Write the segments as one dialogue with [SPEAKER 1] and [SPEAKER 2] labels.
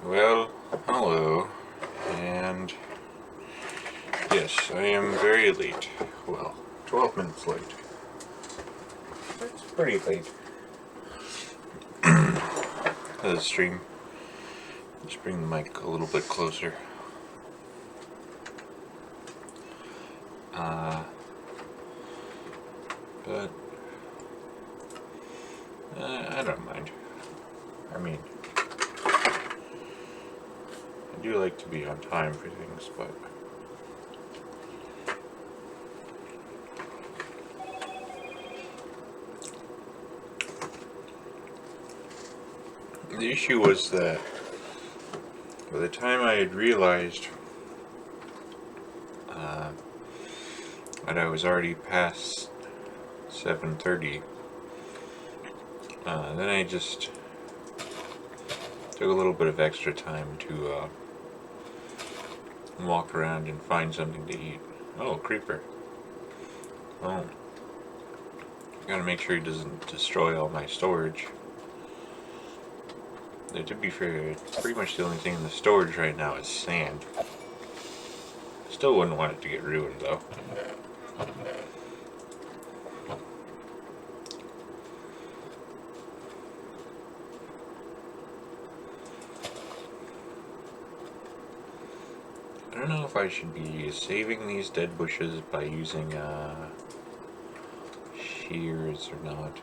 [SPEAKER 1] Well, hello, and yes, I am very late. Well, 12 minutes late. That's pretty late. The stream. Just bring the mic a little bit closer. But I don't mind. I mean, I do like to be on time for things, but the issue was that by the time I had realized that I was already past 7:30, then I just took a little bit of extra time to walk around and find something to eat. Oh, creeper. Oh. Gotta make sure he doesn't destroy all my storage. To be fair, pretty much the only thing in the storage right now is sand. Still wouldn't want it to get ruined though. I don't know if I should be saving these dead bushes by using shears or not.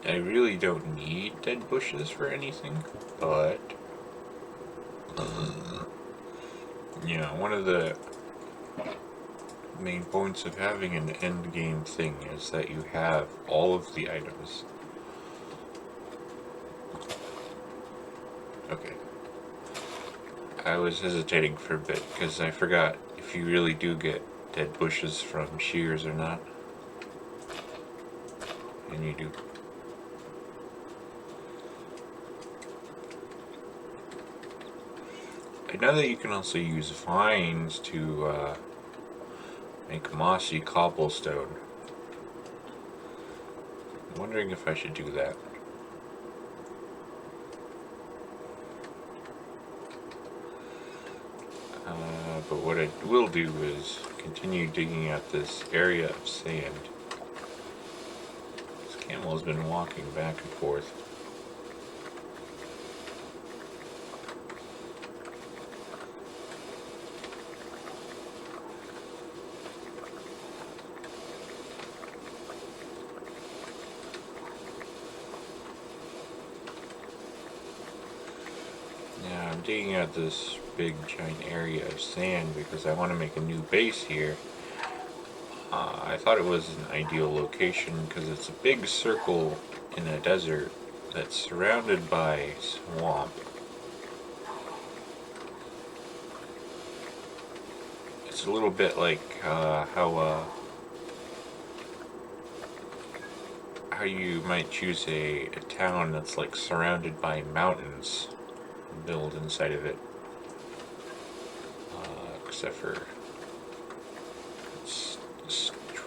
[SPEAKER 1] I really don't need dead bushes for anything, but you know, one of the main points of having an end game thing is that you have all of the items. Okay. I was hesitating for a bit because I forgot if you really do get dead bushes from shears or not. And you do. I know that you can also use vines to make mossy cobblestone. I'm wondering if I should do that. But what I will do is continue digging out this area of sand. This camel has been walking back and forth. Yeah, I'm digging out this big giant area of sand because I want to make a new base here. I thought it was an ideal location because it's a big circle in a desert that's surrounded by swamp. It's a little bit like how you might choose a town that's like surrounded by mountains and build inside of it. Except for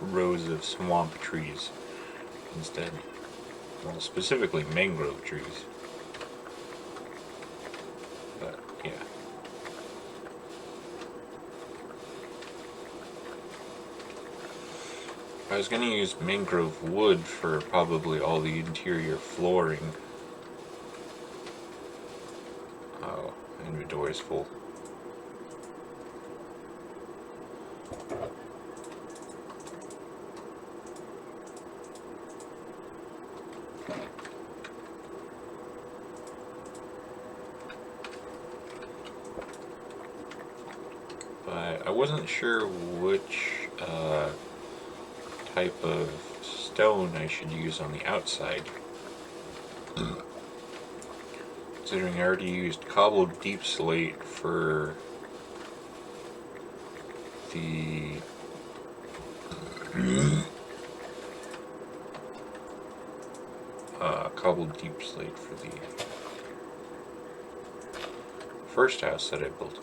[SPEAKER 1] rows of swamp trees instead. Well, specifically mangrove trees. But, yeah. I was gonna use mangrove wood for probably all the interior flooring. Oh, inventory is full. But I wasn't sure which type of stone I should use on the outside. Considering I already used cobbled deep slate for the cobbled deep slate for the first house that I built.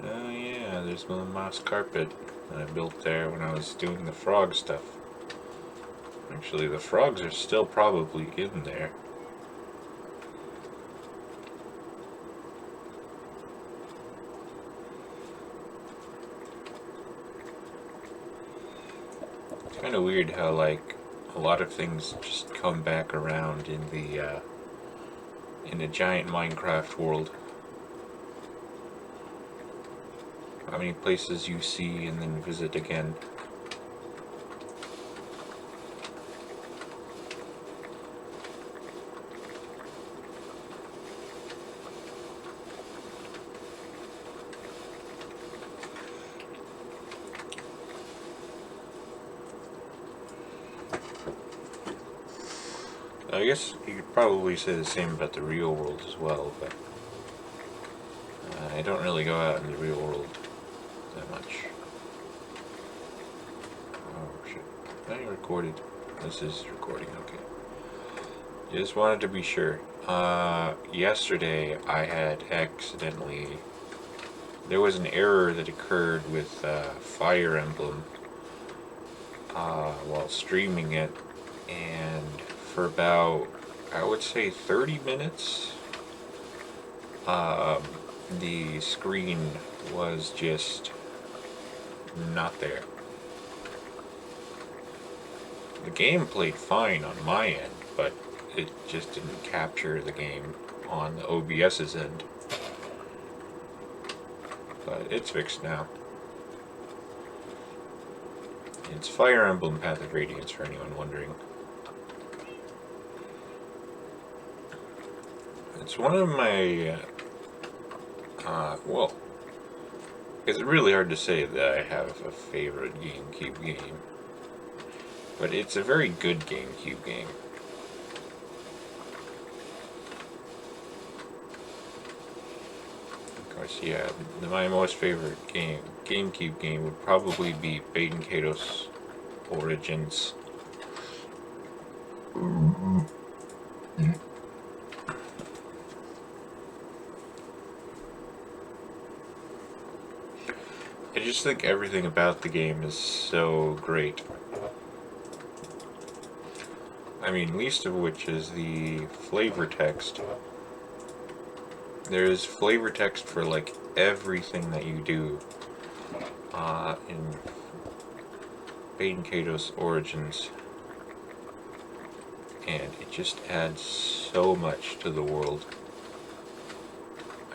[SPEAKER 1] Oh yeah, there's the moss carpet that I built there when I was doing the frog stuff. Actually, the frogs are still probably in there. kind of weird how like a lot of things just come back around in the giant Minecraft world. How many places you see and then visit again. I guess you could probably say the same about the real world as well, but I don't really go out in the real world that much. Oh shit. I recorded. This is recording, okay. Just wanted to be sure. Yesterday I had accidentally... There was an error that occurred with Fire Emblem while streaming it, and for about, I would say 30 minutes, the screen was just not there. The game played fine on my end, but it just didn't capture the game on the OBS's end. But it's fixed now. It's Fire Emblem Path of Radiance, for anyone wondering. It's one of my, well, it's really hard to say that I have a favorite GameCube game, but it's a very good GameCube game. Of course, yeah, my most favorite GameCube game would probably be Baden Kaitos Origins. I just think everything about the game is so great. I mean, least of which is the flavor text. There's flavor text for like everything that you do in Baden Kaitos Origins. And it just adds so much to the world.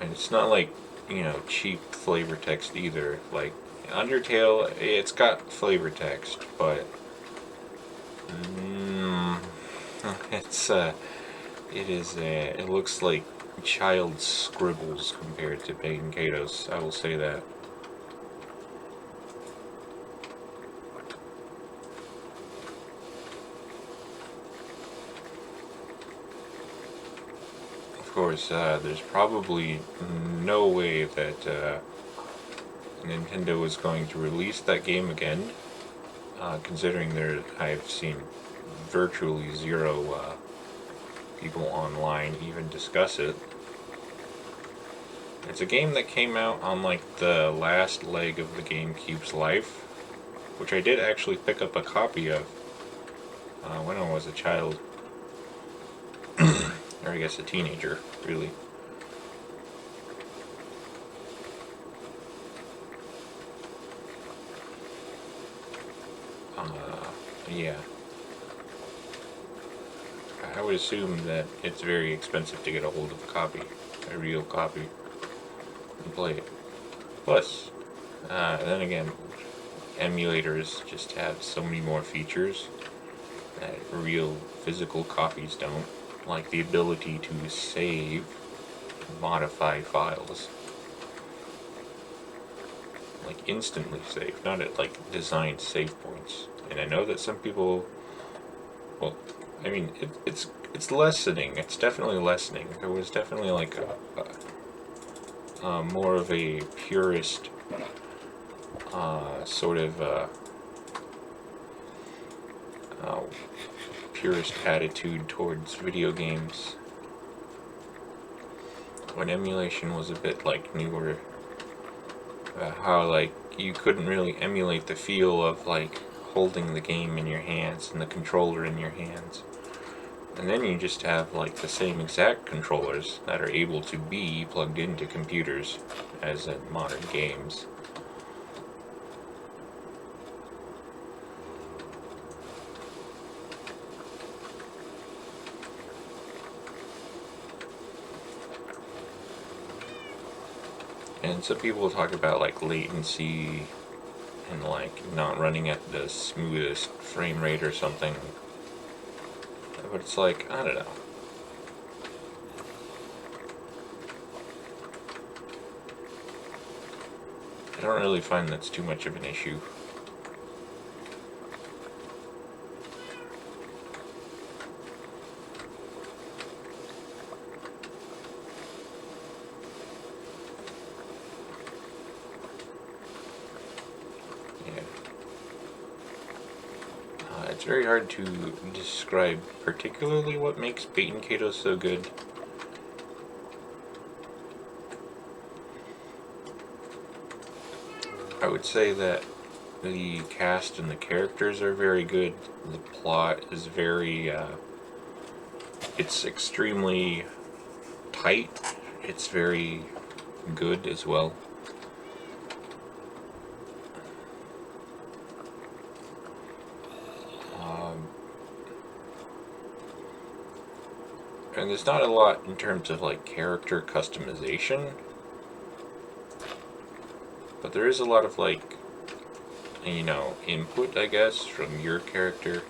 [SPEAKER 1] And it's not like, you know, cheap flavor text either. Like Undertale, it's got flavor text, but it looks like child's scribbles compared to Baden Kaitos, I will say that. Of course, there's probably no way that Nintendo is going to release that game again, considering I've seen virtually zero people online even discuss it. It's a game that came out on like the last leg of the GameCube's life, which I did actually pick up a copy of when I was a child. Or I guess a teenager, really. Yeah. I would assume that it's very expensive to get a hold of a copy, a real copy, and play it. Plus, then again, emulators just have so many more features that real physical copies don't, like the ability to save, modify files. Like instantly save, not at like designed save points. And I know that some people, well, I mean, it's lessening. It's definitely lessening. There was definitely like a more of a purist sort of purist attitude towards video games when emulation was a bit like newer. How like you couldn't really emulate the feel of like holding the game in your hands and the controller in your hands. And then you just have like the same exact controllers that are able to be plugged into computers as in modern games. And some people talk about like latency and like not running at the smoothest frame rate or something. But it's like, I don't know. I don't really find that's too much of an issue. Yeah. It's very hard to describe particularly what makes Bait and Kato so good. I would say that the cast and the characters are very good. The plot is very, it's extremely tight. It's very good as well. And there's not a lot in terms of like character customization, but there is a lot of like, input, I guess, from your character.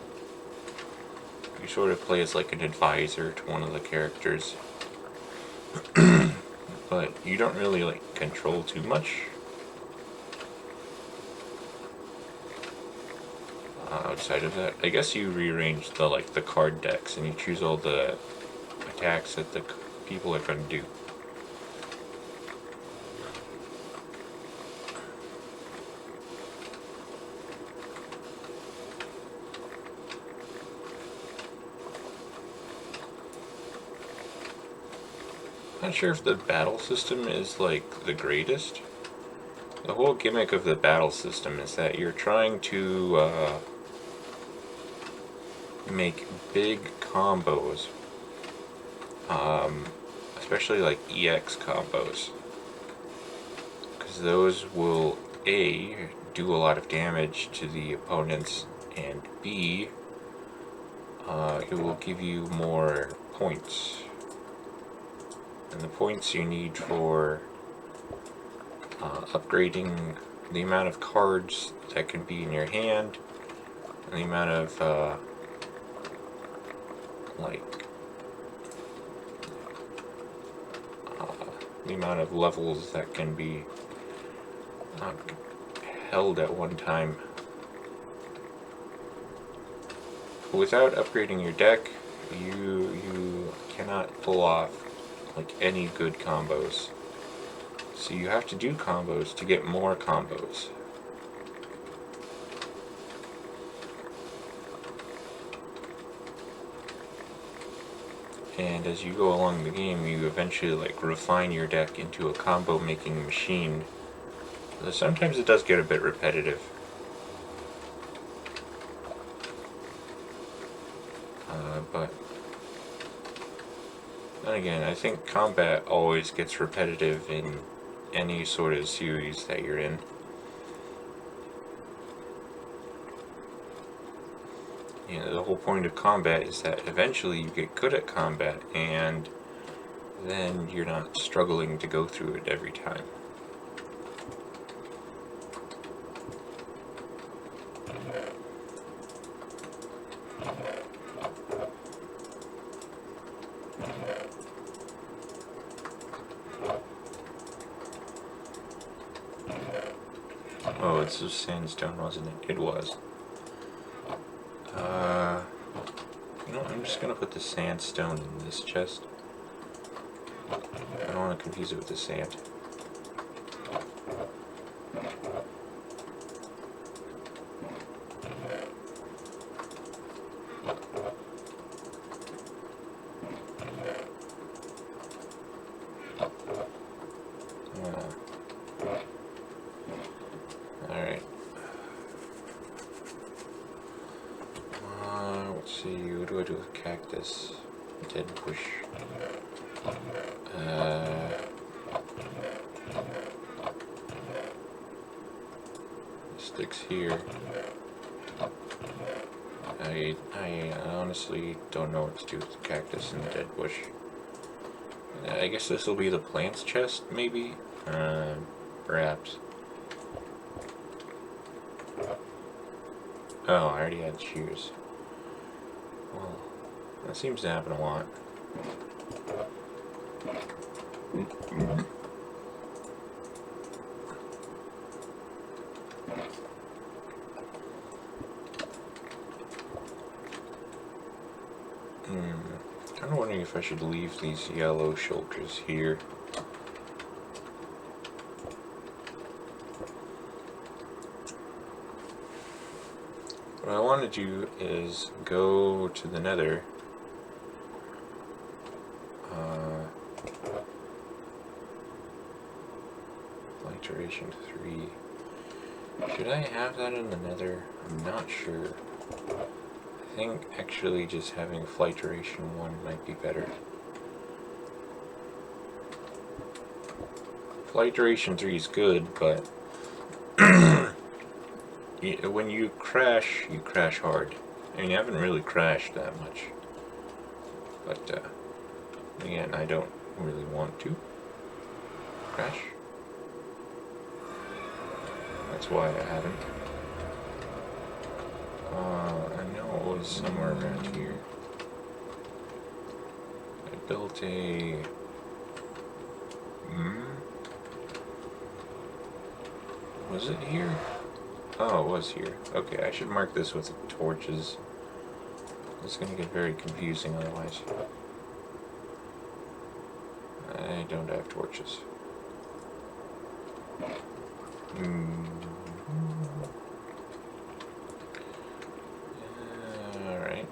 [SPEAKER 1] You sort of play as like an advisor to one of the characters, but you don't really like control too much. Outside of that, I guess you rearrange the card decks and you choose all the attacks that the people are going to do. Not sure if the battle system is like the greatest. The whole gimmick of the battle system is that you're trying to make big combos, especially like EX combos, because those will A, do a lot of damage to the opponents, and B, it will give you more points. And the points you need for upgrading the amount of cards that can be in your hand, and the amount of the amount of levels that can be held at one time. Without upgrading your deck, you cannot pull off like any good combos. So you have to do combos to get more combos. And as you go along the game, you eventually like refine your deck into a combo making machine. Sometimes it does get a bit repetitive. But then again, I think combat always gets repetitive in any sort of series that you're in. The whole point of combat is that eventually you get good at combat, and then you're not struggling to go through it every time. Oh, it's a sandstone, wasn't it? It was. I'm just gonna put the sandstone in this chest. I don't want to confuse it with the sand. Alright. Let's see, what do I do with cactus? Dead bush. Sticks here. I honestly don't know what to do with the cactus and the dead bush. I guess this will be the plants chest, maybe? Perhaps. Oh, I already had shears. Well, that seems to happen a lot. Kind of wondering if I should leave these yellow shulkers here. What I want to do is go to the nether. Iteration 3. Should I have that in the nether? I'm not sure. I think actually just having flight duration 1 might be better. Flight duration 3 is good, but when you crash hard. I mean, I haven't really crashed that much. But, again, I don't really want to crash. That's why I haven't. I know it was somewhere around here. I built a... Was it here? Oh, it was here. Okay, I should mark this with torches. It's gonna get very confusing otherwise. I don't have torches. Alright.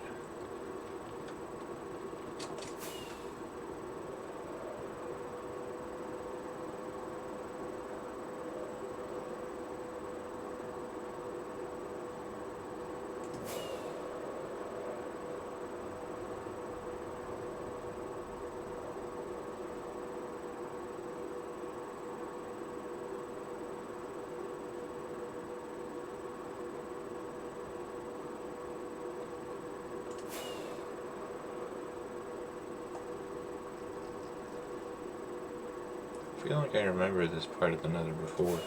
[SPEAKER 1] I feel like I remember this part of the nether before.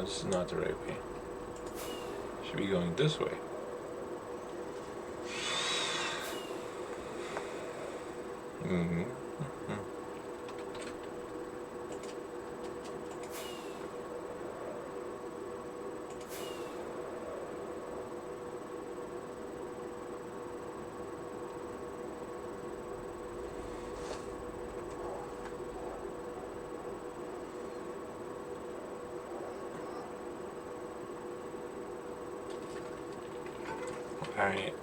[SPEAKER 1] This is not the right way. Should be going this way. Alright.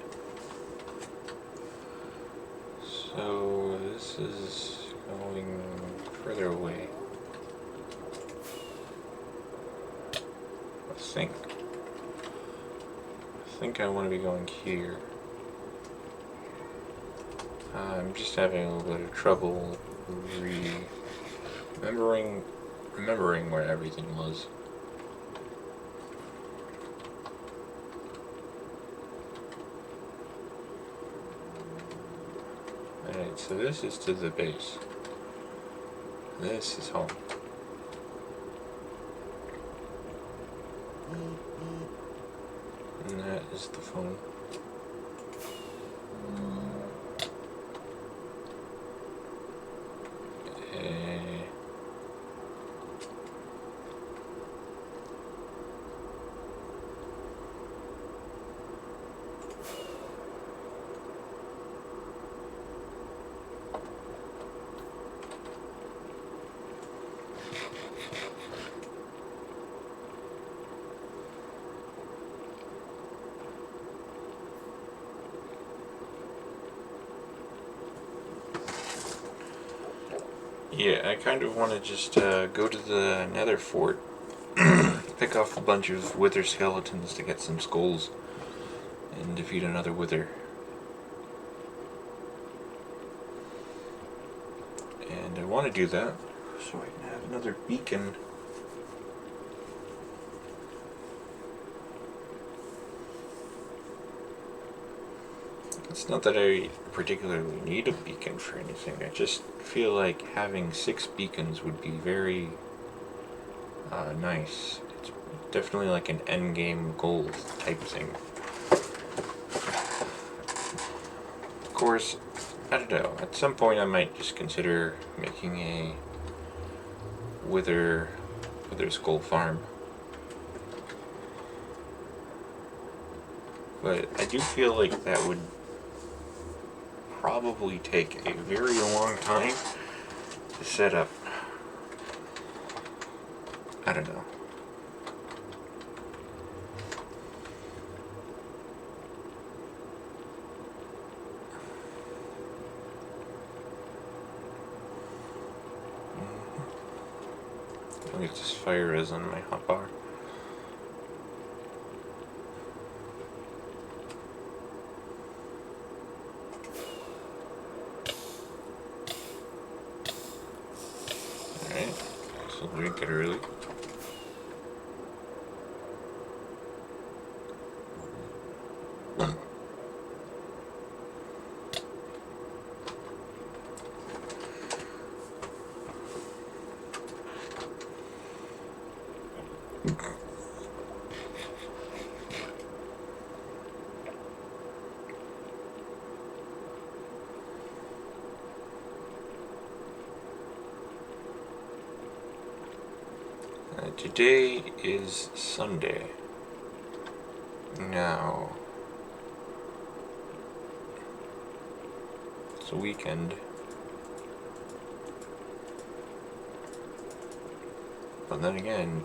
[SPEAKER 1] So this is going further away. I think I want to be going here. I'm just having a little bit of trouble remembering where everything was. Alright, so this is to the base. This is home. And that is the phone. Yeah, I kind of want to just go to the Nether Fort, pick off a bunch of Wither skeletons to get some skulls, and defeat another Wither. And I want to do that so I can have another beacon. It's not that I particularly need a beacon for anything. I just feel like having 6 beacons would be very nice. It's definitely like an endgame goal type thing. Of course, I don't know. At some point, I might just consider making a wither skull farm. But I do feel like that would probably take a very long time to set up. I don't know. I think this fire is on my hotbar. Alright, so drink it early. Today is Sunday. Now, it's a weekend. But then again,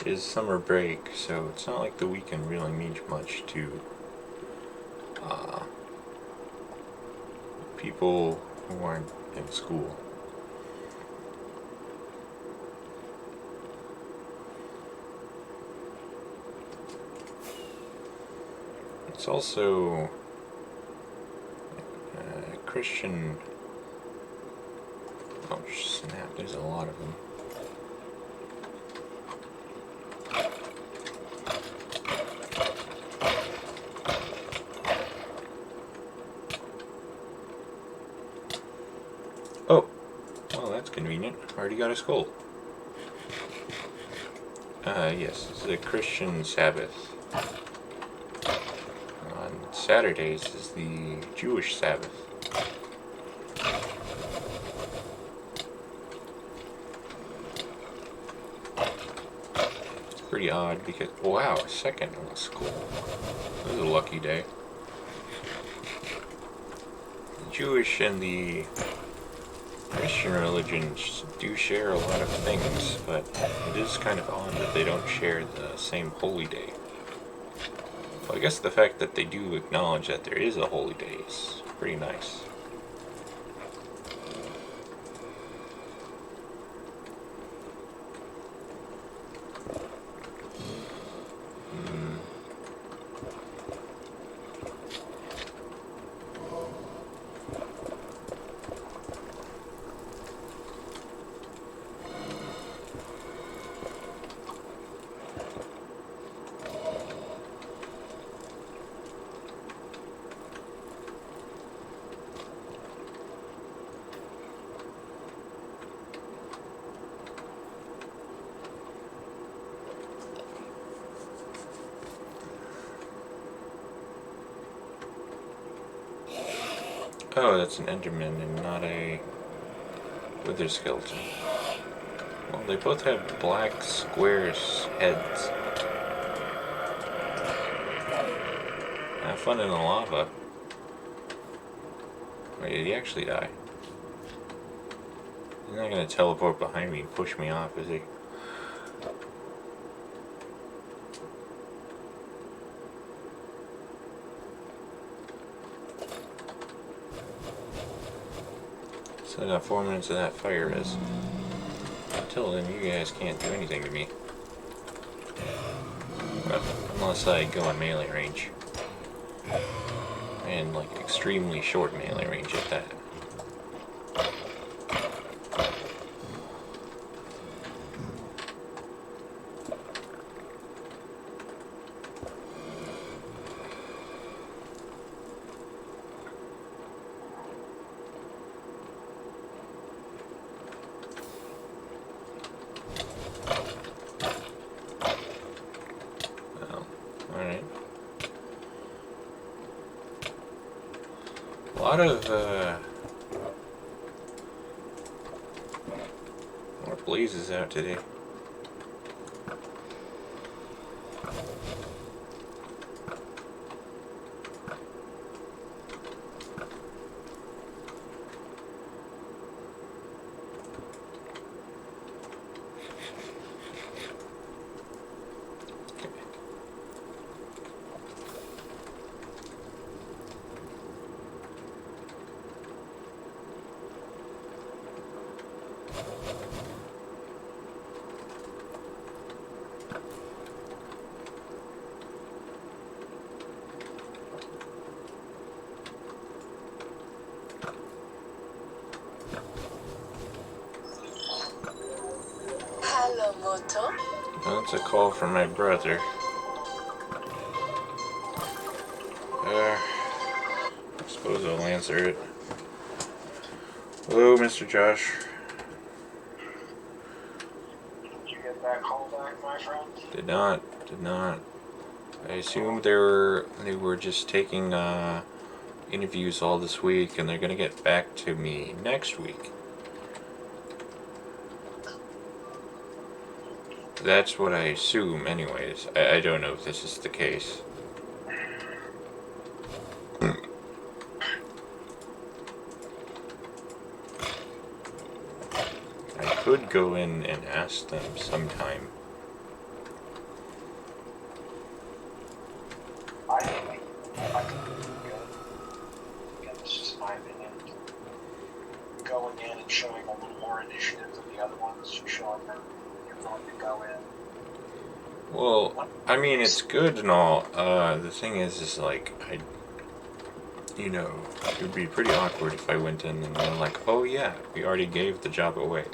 [SPEAKER 1] it is summer break, so it's not like the weekend really means much to people who aren't in school. It's also Christian. Oh snap! There's a lot of them. Oh, well that's convenient. Already got a skull. Yes, it's a Christian Sabbath. On Saturdays is the Jewish Sabbath. It's pretty odd because, wow, a second in school. This is a lucky day. The Jewish and the Christian religions do share a lot of things, but it is kind of odd that they don't share the same holy day. So I guess the fact that they do acknowledge that there is a holy day is pretty nice. Oh, that's an Enderman and not a Wither skeleton. Well, they both have black squares heads. Have fun in the lava. Wait, did he actually die? He's not gonna teleport behind me and push me off, is he? So I got 4 minutes of that fire res. Until then, you guys can't do anything to me. Well, unless I go in melee range. And like extremely short melee range at that. Alright. A lot of blazes out today.
[SPEAKER 2] Hello, Moto.
[SPEAKER 1] That's a call from my brother. I suppose I'll answer it. Hello, Mr. Josh.
[SPEAKER 3] Did you get that call back, my friend?
[SPEAKER 1] Did not. I assumed they were just taking interviews all this week, and they're gonna get back to me next week. That's what I assume, anyways. I don't know if this is the case. I could go in and ask them sometime.
[SPEAKER 3] I think good. Again, it's just my opinion. Going in and showing a little more initiative than the other ones, showing them you're going to go in.
[SPEAKER 1] Well, I mean, it's good and all. The thing is like, it would be pretty awkward if I went in and they're like, oh yeah, we already gave the job away.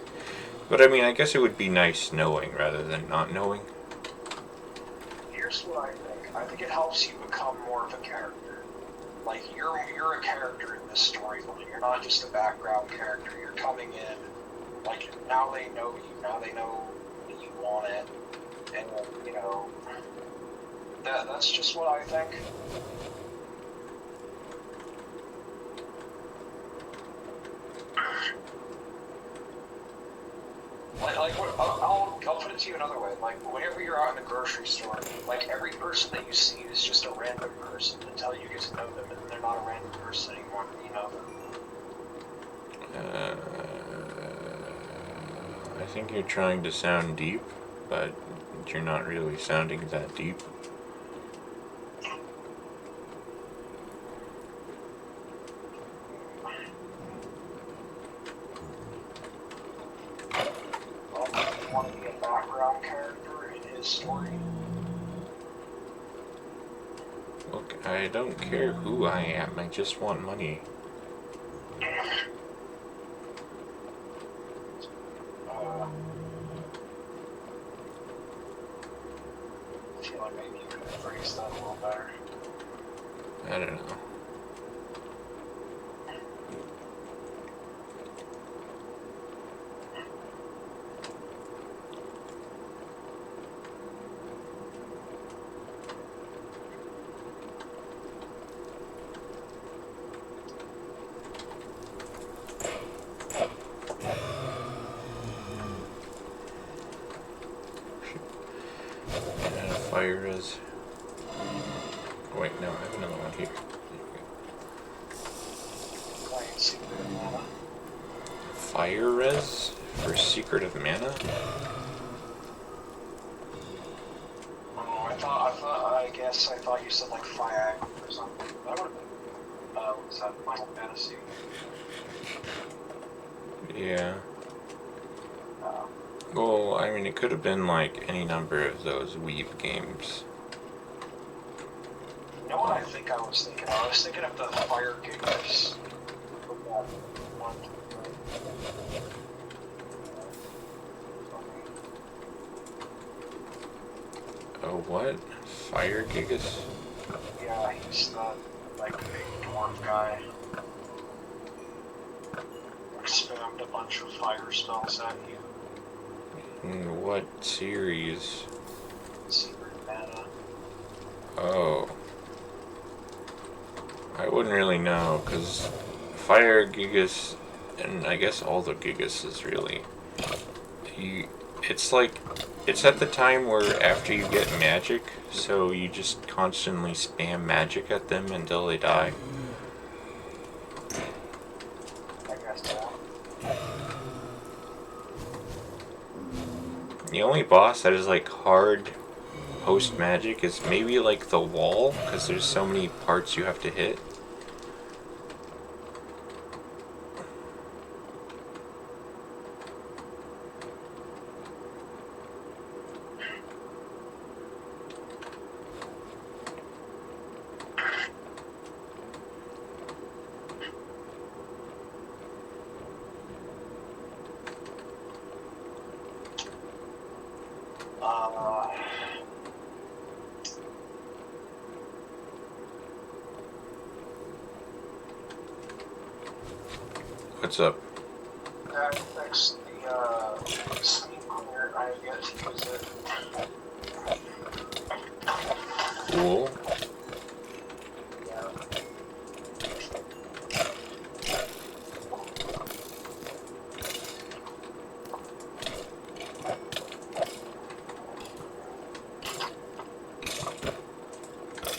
[SPEAKER 1] But I mean, I guess it would be nice knowing rather than not knowing.
[SPEAKER 3] Here's what I think. I think it helps you become more of a character. Like, you're a character in this storyline. You're not just a background character. You're coming in, like, now they know you. Now they know that you want it. And, that's just what I think. I'll put it to you another way. Like, whenever you're out in a grocery store, like, every person that you see is just a random person until you get to know them, and they're not a random person anymore. You know them.
[SPEAKER 1] I think you're trying to sound deep, but you're not really sounding that deep.
[SPEAKER 3] Well, you want to be a background character in his story.
[SPEAKER 1] Look, I don't care who I am, I just want money.
[SPEAKER 3] I feel like maybe you could have phrased that a little better.
[SPEAKER 1] I don't know. Fire is. Oh, wait, no, I have another one here.
[SPEAKER 3] Playing Secret of Mana.
[SPEAKER 1] Fire res for Secret of Mana?
[SPEAKER 3] Oh, I thought you said like Fire or something. That would have been, what was that, Final Fantasy?
[SPEAKER 1] Yeah.
[SPEAKER 3] Um,
[SPEAKER 1] Well, I mean, it could have been like any number of those Weeb games.
[SPEAKER 3] you know what I think I was thinking? I was thinking of the Fire Gators. From that one.
[SPEAKER 1] Oh, what? Fire Gigas?
[SPEAKER 3] Yeah, he's the like big dwarf guy. Spammed a bunch of fire spells at you.
[SPEAKER 1] In what series?
[SPEAKER 3] Secret mana.
[SPEAKER 1] Oh. I wouldn't really know, because Fire Gigas, and I guess all the Gigas is really... it's like... It's at the time where after you get magic, so you just constantly spam magic at them until they die.
[SPEAKER 3] I guess so.
[SPEAKER 1] The only boss that is like hard post magic is maybe like the wall, because there's so many parts you have to hit.
[SPEAKER 3] Uh,
[SPEAKER 1] What's up?
[SPEAKER 3] that affects the steam cleaner. I get to use it.
[SPEAKER 1] Cool.
[SPEAKER 3] Yeah.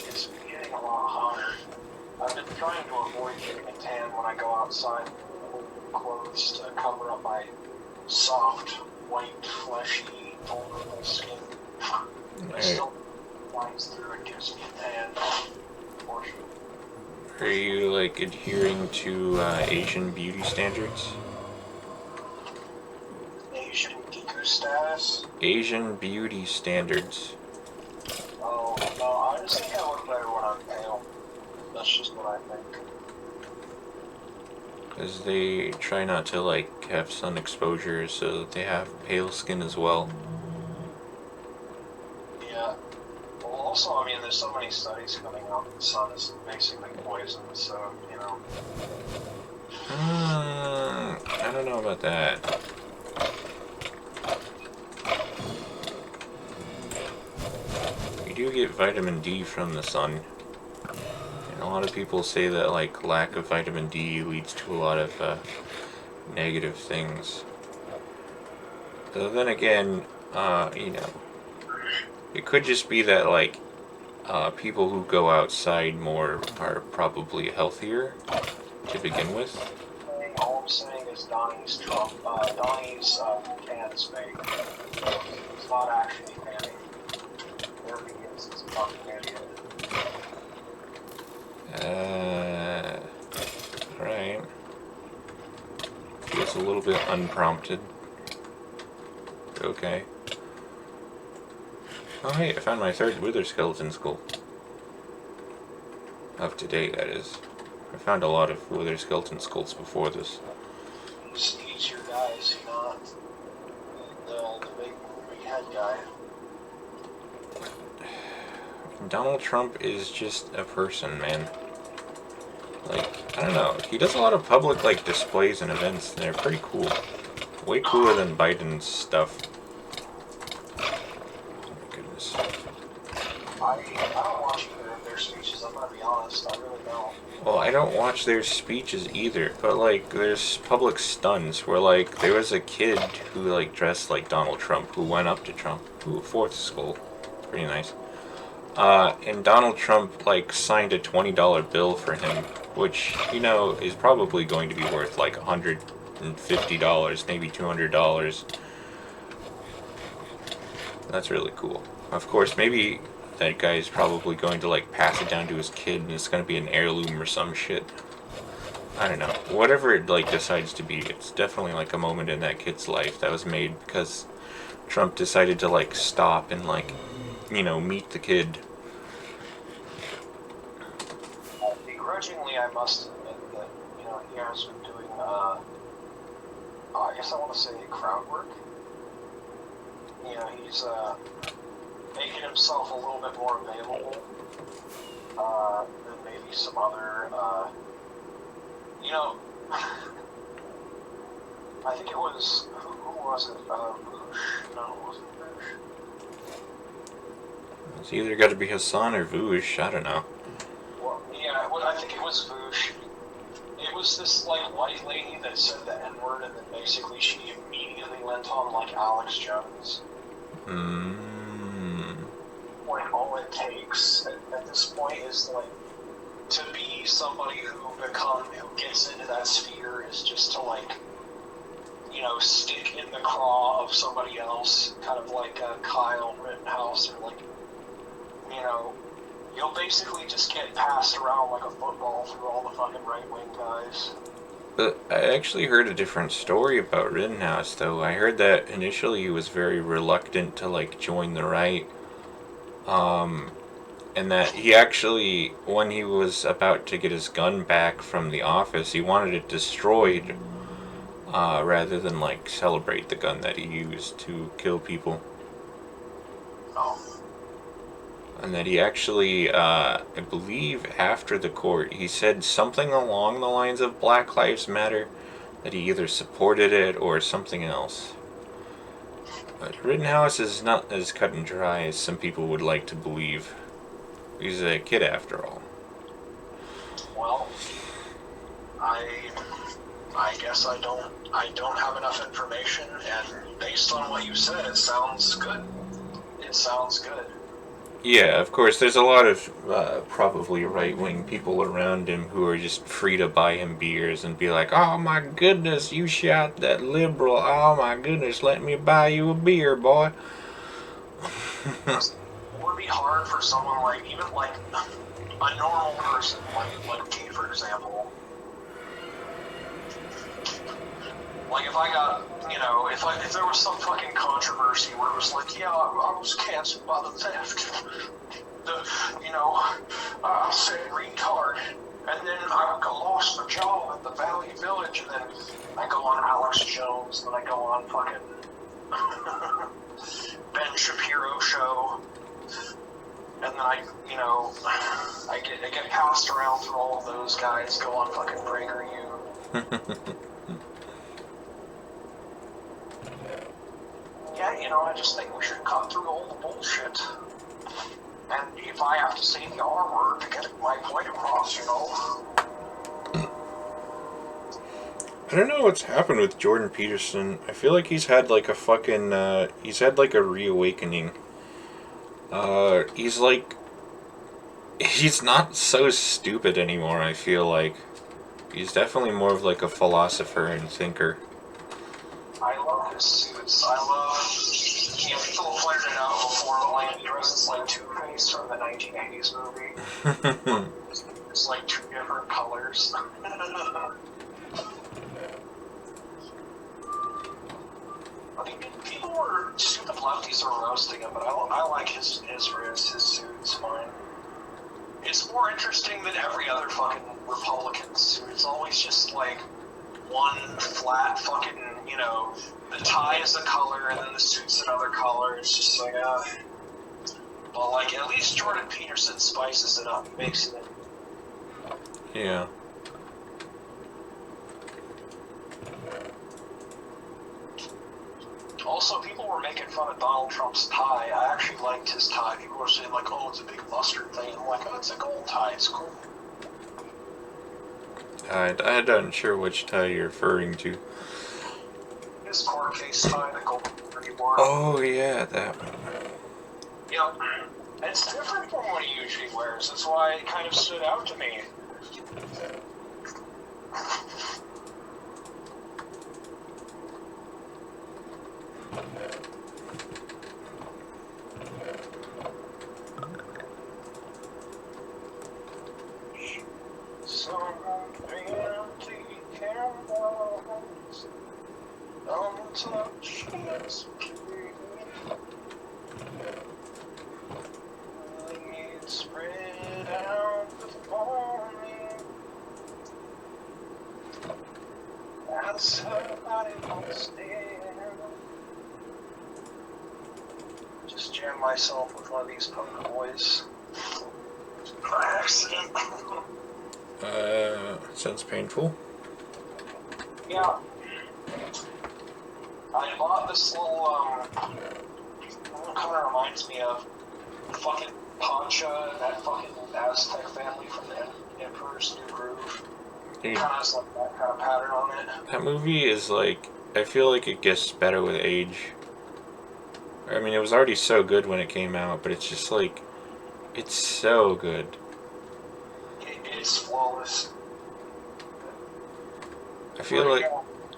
[SPEAKER 3] It's getting a lot hotter. I've been trying to avoid getting a tan when I go outside with clothes to cover up my soft, white, fleshy, vulnerable skin. It still winds through and gives me a tan. Unfortunately.
[SPEAKER 1] Are you like adhering to Asian beauty standards?
[SPEAKER 3] Asian Giku status?
[SPEAKER 1] Asian beauty standards.
[SPEAKER 3] Oh, no, I just think I look better when I'm pale. That's just what I think.
[SPEAKER 1] Because they try not to like have sun exposure so that they have pale skin as well.
[SPEAKER 3] Yeah. Well, also, I mean, there's so many studies coming out that the sun is basically poison, so, you know.
[SPEAKER 1] I don't know about that. You do get vitamin D from the sun. And a lot of people say that like lack of vitamin D leads to a lot of negative things. So then again, you know, it could just be that like people who go outside more are probably healthier to begin with.
[SPEAKER 3] All I'm saying is Donnie's tan is fake. He's not actually tanning. Where he is, he's a fucking idiot.
[SPEAKER 1] Right. Feels a little bit unprompted. Okay. Oh hey, I found my third wither skeleton skull. Of today, that is. I found a lot of wither skeleton skulls before this.
[SPEAKER 3] He's your guy, is he not? The big head guy.
[SPEAKER 1] Donald Trump is just a person, man. Like, I don't know. He does a lot of public, like, displays and events, and they're pretty cool. Way cooler than Biden's stuff. Oh my goodness.
[SPEAKER 3] I don't watch either of their speeches, I'm gonna be honest, I really don't.
[SPEAKER 1] Well, I don't watch their speeches either, but, like, there's public stunts where, like, there was a kid who, like, dressed like Donald Trump, who went up to Trump, who fourth school. Pretty nice. And Donald Trump, like, signed a $20 bill for him, which, you know, is probably going to be worth, like, $150, maybe $200. That's really cool. Of course, maybe that guy's probably going to, like, pass it down to his kid, and it's going to be an heirloom or some shit. I don't know, whatever it like decides to be, it's definitely like a moment in that kid's life that was made because Trump decided to like stop and like, meet the kid.
[SPEAKER 3] Begrudgingly, I must admit that, he has been doing, I guess I want to say crowd work. He's, making himself a little bit more available, than maybe some other, I think it was, who was it? Bush? No, it wasn't Bush.
[SPEAKER 1] It's either got to be Hassan or Vush, I don't know.
[SPEAKER 3] Well, yeah, I think it was Bush. It was this, white lady that said the N-word, and then basically she immediately went on, Alex Jones. All it takes at this point is, to be somebody who gets into that sphere is just to, stick in the craw of somebody else, kind of like Kyle Rittenhouse, or you'll basically just get passed around like a football through all the fucking right-wing guys.
[SPEAKER 1] But I actually heard a different story about Rittenhouse, though. I heard that initially he was very reluctant to like join the right, and that he actually, when he was about to get his gun back from the office, he wanted it destroyed, rather than like celebrate the gun that he used to kill people.
[SPEAKER 3] Oh.
[SPEAKER 1] And that he actually, I believe after the court, he said something along the lines of Black Lives Matter, that he either supported it or something else. But Rittenhouse is not as cut and dry as some people would like to believe. He's a kid after all.
[SPEAKER 3] Well, I guess I don't have enough information, and based on what you said, it sounds good. It sounds good.
[SPEAKER 1] Yeah, of course, there's a lot of probably right-wing people around him who are just free to buy him beers and be like, oh my goodness, you shot that liberal. Oh my goodness, let me buy you a beer, boy.
[SPEAKER 3] It would be hard for someone even a normal person, like me, for example. If I got, if there was some fucking controversy where it was yeah, I was canceled by the theft, I said retard, and then I lost my job at the Valley Village, and then I go on Alex Jones, and then I go on fucking Ben Shapiro show, and then I get passed around through all of those guys, go on fucking PragerU. Yeah, I just think we should cut through all the bullshit. And if I have to say the R word to get my point across,
[SPEAKER 1] I don't know what's happened with Jordan Peterson. I feel like he's had like a fucking, he's had like a reawakening. He's not so stupid anymore, I feel like. He's definitely more of like a philosopher and thinker.
[SPEAKER 3] I love his suits. I love, people have pointed it out before, but he dresses like Two-Face from the 1980s movie. It's like two different colors. I think people were stupid lefties are roasting him, but I like his riz, his suit is fine. It's more interesting than every other fucking Republican suit. It's always just one flat fucking, the tie is a color and then the suit's another color. It's just but at least Jordan Peterson spices it up, makes it.
[SPEAKER 1] Yeah.
[SPEAKER 3] Also, people were making fun of Donald Trump's tie. I actually liked his tie. People were saying oh, it's a big mustard thing. I'm like, oh, it's a gold tie. It's cool.
[SPEAKER 1] I'm not sure which tie you're referring to.
[SPEAKER 3] His court case tie, the gold reward.
[SPEAKER 1] Oh yeah, that one.
[SPEAKER 3] Yep. It's different from what he usually wears. That's why it kind of stood out to me. Something empty touch is it's spread out before me. As her body wants there. Just jam myself with one of these poker boys. By accident.
[SPEAKER 1] Sounds painful.
[SPEAKER 3] Yeah. I bought this little, it kind of reminds me of fucking Pancha and that fucking Aztec family from the Emperor's New Groove.
[SPEAKER 1] Dude,
[SPEAKER 3] Kind of has like that kind of pattern on it.
[SPEAKER 1] that movie is like, I feel like it gets better with age. I mean, it was already so good when it came out, but it's just like, it's so good.
[SPEAKER 3] It is flawless.
[SPEAKER 1] I feel like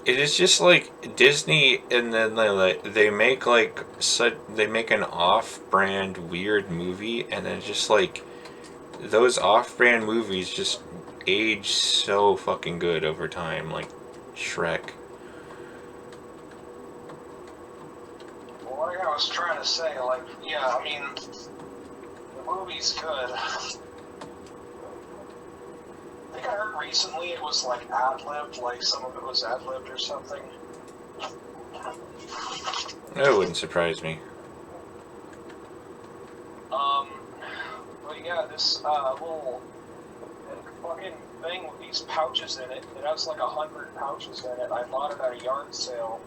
[SPEAKER 1] it is just like Disney, and then they make like they make an off-brand weird movie, and then just like those off-brand movies just age so fucking good over time, like Shrek.
[SPEAKER 3] Well, like I was trying to say, like, yeah, I mean, the movie's good. I think I heard recently it was like ad-libbed, like some of it was ad-libbed or something.
[SPEAKER 1] That wouldn't surprise me.
[SPEAKER 3] But yeah, this little fucking thing with these pouches in it, it has like 100 pouches in it. I bought it at a yard sale.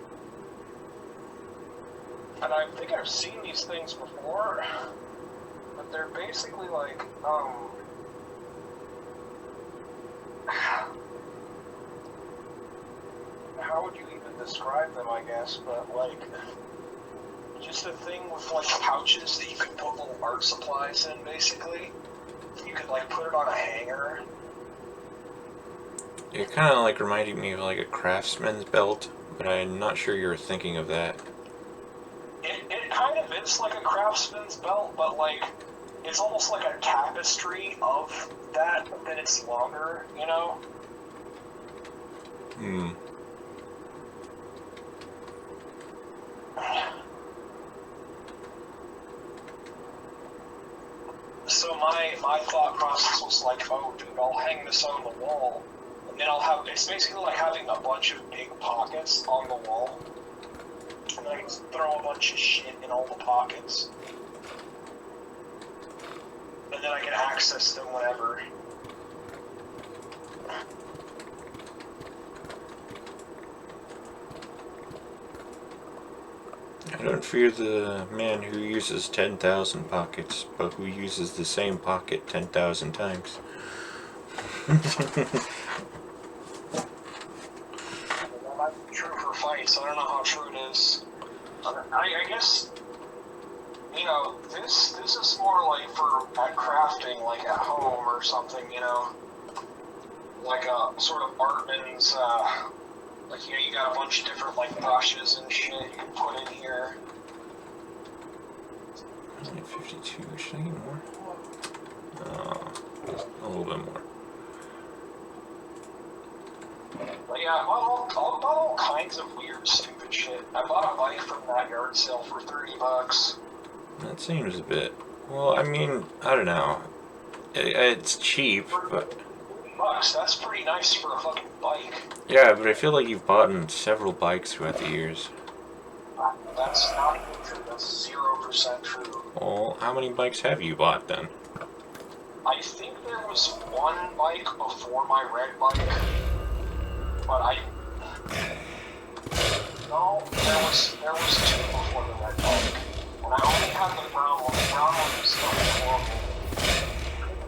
[SPEAKER 3] And I think I've seen these things before, but they're basically like, how would you even describe them, I guess, but like, just a thing with like pouches that you could put little art supplies in, basically. You could like put it on a hanger.
[SPEAKER 1] It kind of like reminded me of like a craftsman's belt, but I'm not sure you're thinking of that.
[SPEAKER 3] It kind of is like a craftsman's belt, but like, it's almost like a tapestry of that, but then it's longer, you know?
[SPEAKER 1] Hmm.
[SPEAKER 3] So my thought process was like, oh dude, I'll hang this on the wall, and then I'll have, it's basically like having a bunch of big pockets on the wall, and then I can throw a bunch of shit in all the pockets, and then I can access them whenever.
[SPEAKER 1] I don't fear the man who uses 10,000 pockets, but who uses the same pocket 10,000 times.
[SPEAKER 3] That might be true for fights. I don't know how true it is. I guess, you know, this is more like for at crafting, like at home or something, you know, like a sort of Artman's, like, you know, you got a bunch of different like brushes and shit you can put in here.
[SPEAKER 1] 52, should I get more? A little bit more.
[SPEAKER 3] But yeah, I bought all kinds of weird, stupid shit. I bought a bike from that yard sale for $30.
[SPEAKER 1] That seems a bit. Well, I mean, I don't know. It's cheap, but.
[SPEAKER 3] $30, that's pretty nice for a fucking bike.
[SPEAKER 1] Yeah, but I feel like you've bought several bikes throughout the years.
[SPEAKER 3] That's not even true. That's 0% true.
[SPEAKER 1] Well, how many bikes have you bought then?
[SPEAKER 3] I think there was one bike before my red bike, but no, there was two before the red bike, and I only had the brown one. The brown one was still horrible.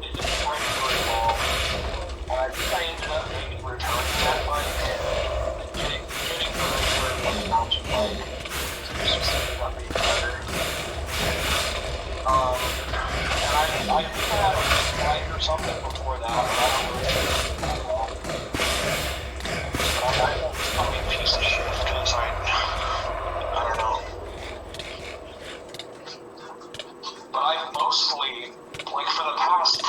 [SPEAKER 3] It didn't break very well, and I think I ended up maybe returning that bike and getting the mountain bike. It's just ended up being better. And I think I had a bike or something before that, but I don't really know. But I don't fucking piece of shit because I don't know. But I've mostly, like for the past